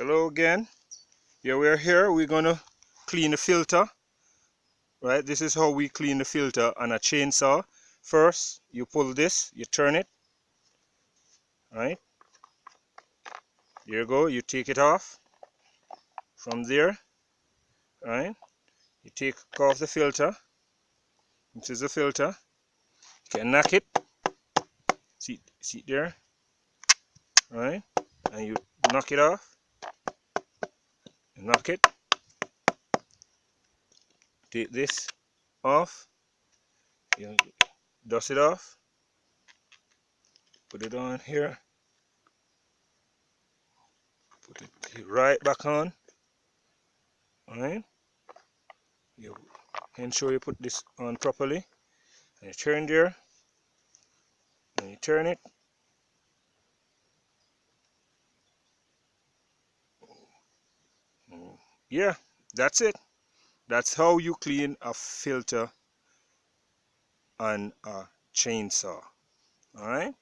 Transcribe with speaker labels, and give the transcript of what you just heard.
Speaker 1: Hello again. Yeah, we're here. We're gonna clean the filter. Right, this is how we clean the filter on a chainsaw. First, you pull this, you turn it. Right, here you go. You take it off. From there, right, you take off the filter. This is the filter. You can knock it. See it there, right? And you knock it off. Knock it. Take this off. You dust it off. Put it on here. Put it right back on. Alright. You ensure you put this on properly. And you turn there. And you turn it. Yeah, that's it. That's how you clean a filter on a chainsaw. Alright.